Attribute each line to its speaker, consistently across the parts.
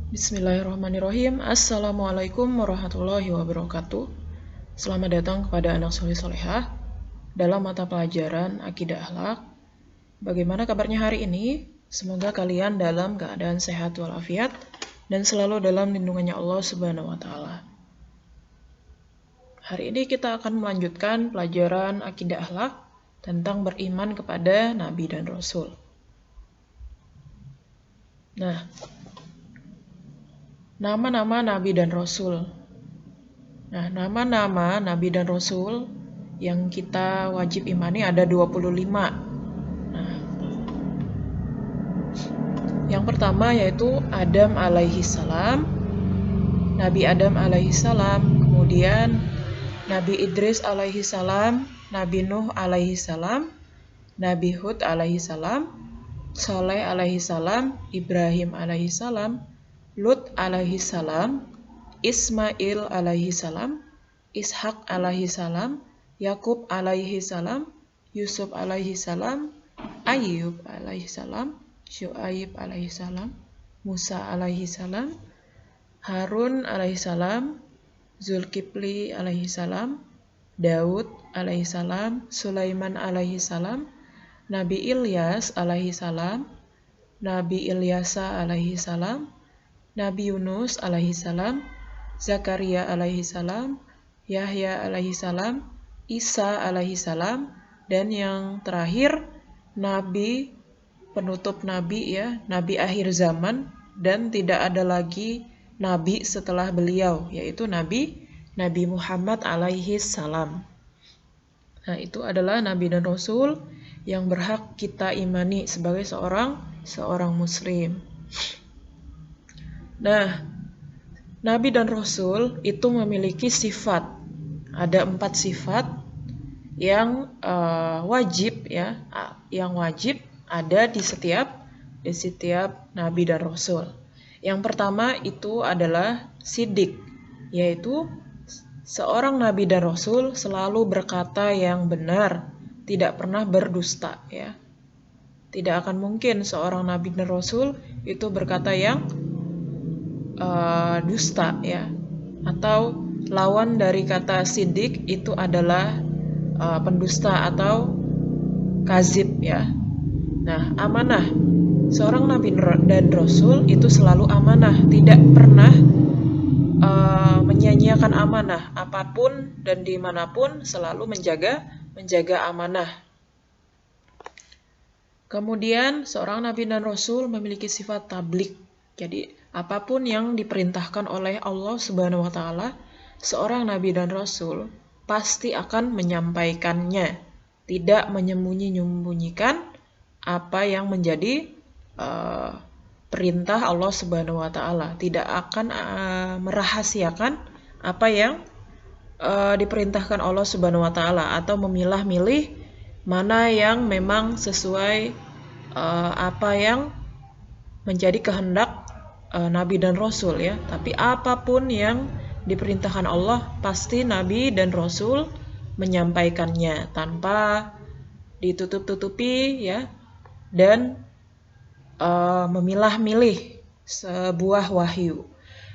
Speaker 1: Bismillahirrahmanirrahim. Assalamualaikum warahmatullahi wabarakatuh. Selamat datang kepada anak soleh solehah dalam mata pelajaran Akidah Akhlak. Bagaimana kabarnya hari ini? Semoga kalian dalam keadaan sehat walafiat dan selalu dalam lindungannya Allah Subhanahu wa taala. Hari ini kita akan melanjutkan pelajaran Akidah Akhlak tentang beriman kepada Nabi dan Rasul. Nah, nama-nama Nabi dan Rasul. Nah, nama-nama Nabi dan Rasul yang kita wajib imani ada 25. Nah, yang pertama yaitu Adam alaihi salam, Nabi Adam alaihi salam, kemudian Nabi Idris alaihi salam, Nabi Nuh alaihi salam, Nabi Hud alaihi salam, Saleh alaihi salam, Ibrahim alaihi salam, Lut alaihi salam, Ismail alaihi salam, Ishak alaihi salam, Yakub alaihi salam, Yusuf alaihi salam, Ayyub alaihi salam, Syuaib alaihi salam, Musa alaihi salam, Harun alaihi salam, Zulkifli alaihi salam, Daud alaihi salam, Sulaiman alaihi salam, Nabi Ilyas alaihi salam, Nabi Ilyasa alaihi salam, Nabi Yunus alaihi salam, Zakaria alaihi salam, Yahya alaihi salam, Isa alaihi salam, dan yang terakhir Nabi penutup Nabi ya, Nabi akhir zaman dan tidak ada lagi Nabi setelah beliau, yaitu Nabi Muhammad alaihi salam. Nah, itu adalah Nabi dan Rasul yang berhak kita imani sebagai seorang Muslim. Nah, Nabi dan Rasul itu memiliki sifat. Ada 4 sifat yang wajib ya, yang wajib ada di setiap Nabi dan Rasul. Yang pertama itu adalah sidik, yaitu seorang Nabi dan Rasul selalu berkata yang benar, tidak pernah berdusta ya. Tidak akan mungkin seorang Nabi dan Rasul itu berkata yang dusta ya, atau lawan dari kata sidik itu adalah pendusta atau kazib ya. Nah, amanah seorang Nabi dan Rasul itu selalu amanah, tidak pernah menyia-nyiakan amanah apapun dan dimanapun, selalu menjaga amanah. Kemudian seorang Nabi dan Rasul memiliki sifat tablik. Jadi apapun yang diperintahkan oleh Allah Subhanahu wa taala, seorang Nabi dan Rasul pasti akan menyampaikannya, tidak menyembunyi-nyembunyikan apa yang menjadi perintah Allah Subhanahu wa taala, tidak akan merahasiakan apa yang diperintahkan Allah Subhanahu wa taala atau memilah-milih mana yang memang sesuai apa yang menjadi kehendak Nabi dan Rasul ya. Tapi apapun yang diperintahkan Allah, pasti Nabi dan Rasul menyampaikannya tanpa ditutup-tutupi ya, dan memilah-milih sebuah wahyu.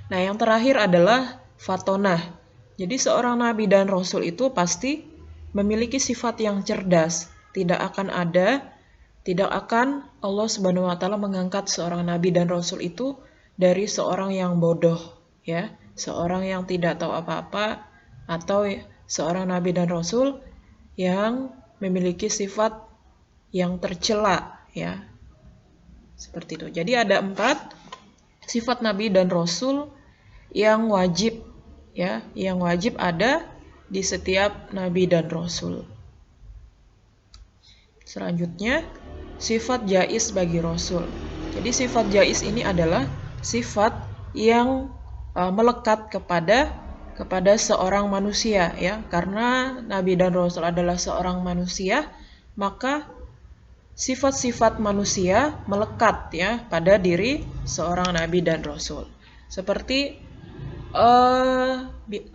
Speaker 1: Nah, yang terakhir adalah fatonah. Jadi seorang Nabi dan Rasul itu pasti memiliki sifat yang cerdas. Tidak akan Allah Subhanahu wa taala mengangkat seorang Nabi dan Rasul itu dari seorang yang bodoh ya, seorang yang tidak tahu apa-apa, atau seorang Nabi dan Rasul yang memiliki sifat yang tercela ya. Seperti itu. Jadi ada 4 sifat Nabi dan Rasul yang wajib ya, yang wajib ada di setiap Nabi dan Rasul. Selanjutnya, sifat jaiz bagi Rasul. Jadi sifat jaiz ini adalah sifat yang melekat kepada seorang manusia ya. Karena Nabi dan Rasul adalah seorang manusia, maka sifat-sifat manusia melekat ya pada diri seorang Nabi dan Rasul. Seperti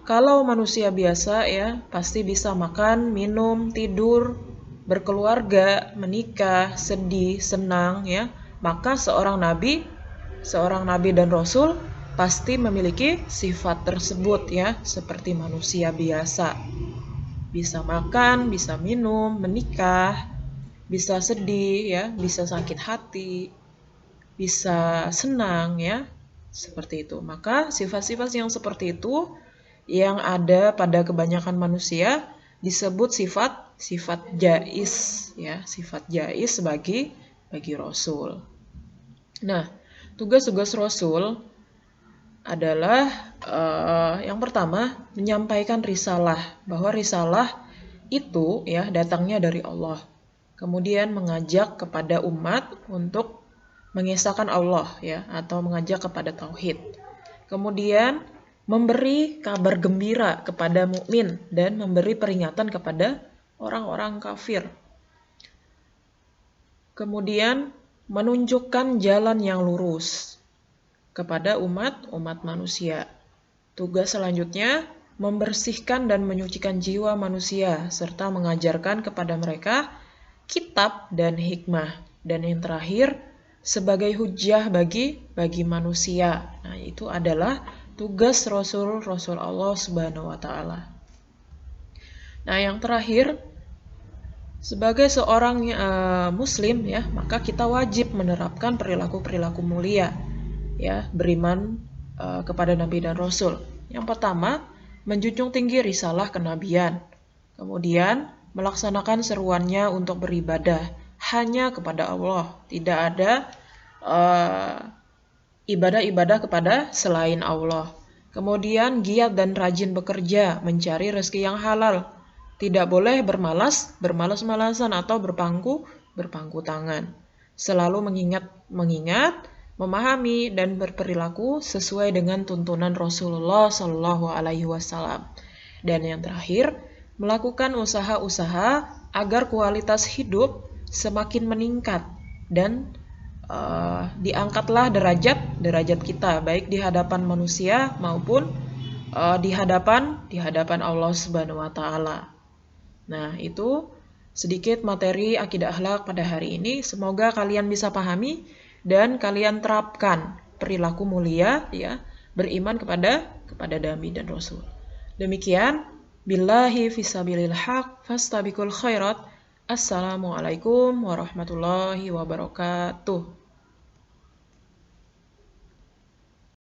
Speaker 1: kalau manusia biasa ya pasti bisa makan, minum, tidur, berkeluarga, menikah, sedih, senang ya. Maka seorang Nabi seorang nabi dan rasul pasti memiliki sifat tersebut ya, seperti manusia biasa. Bisa makan, bisa minum, menikah, bisa sedih ya, bisa sakit hati, bisa senang ya, seperti itu. Maka sifat-sifat yang seperti itu yang ada pada kebanyakan manusia disebut sifat jais ya, sifat jais bagi rasul. Nah, tugas-tugas rasul adalah yang pertama menyampaikan risalah, bahwa risalah itu ya datangnya dari Allah. Kemudian mengajak kepada umat untuk mengesahkan Allah ya, atau mengajak kepada tauhid. Kemudian memberi kabar gembira kepada mukmin dan memberi peringatan kepada orang-orang kafir. Kemudian menunjukkan jalan yang lurus kepada umat manusia. Tugas selanjutnya membersihkan dan menyucikan jiwa manusia serta mengajarkan kepada mereka kitab dan hikmah. Dan yang terakhir sebagai hujjah bagi manusia. Nah, itu adalah tugas Rasul Allah Subhanahu wa taala. Nah, yang terakhir, sebagai seorang muslim ya, maka kita wajib menerapkan perilaku-perilaku mulia ya, beriman kepada nabi dan rasul. Yang pertama, menjunjung tinggi risalah kenabian. Kemudian, melaksanakan seruannya untuk beribadah hanya kepada Allah. Tidak ada ibadah-ibadah kepada selain Allah. Kemudian giat dan rajin bekerja, mencari rezeki yang halal. Tidak boleh bermalas-malasan atau berpangku tangan. Selalu mengingat, memahami dan berperilaku sesuai dengan tuntunan Rasulullah Shallallahu Alaihi Wasallam. Dan yang terakhir, melakukan usaha-usaha agar kualitas hidup semakin meningkat dan diangkatlah derajat kita, baik di hadapan manusia maupun di hadapan Allah Subhanahu wa taala. Nah, itu sedikit materi akidah akhlak pada hari ini. Semoga kalian bisa pahami dan kalian terapkan perilaku mulia ya, beriman kepada nabi dan rasul. Demikian, billahi fisabilil haq fastabiqul khairat. Assalamualaikum warahmatullahi wabarakatuh.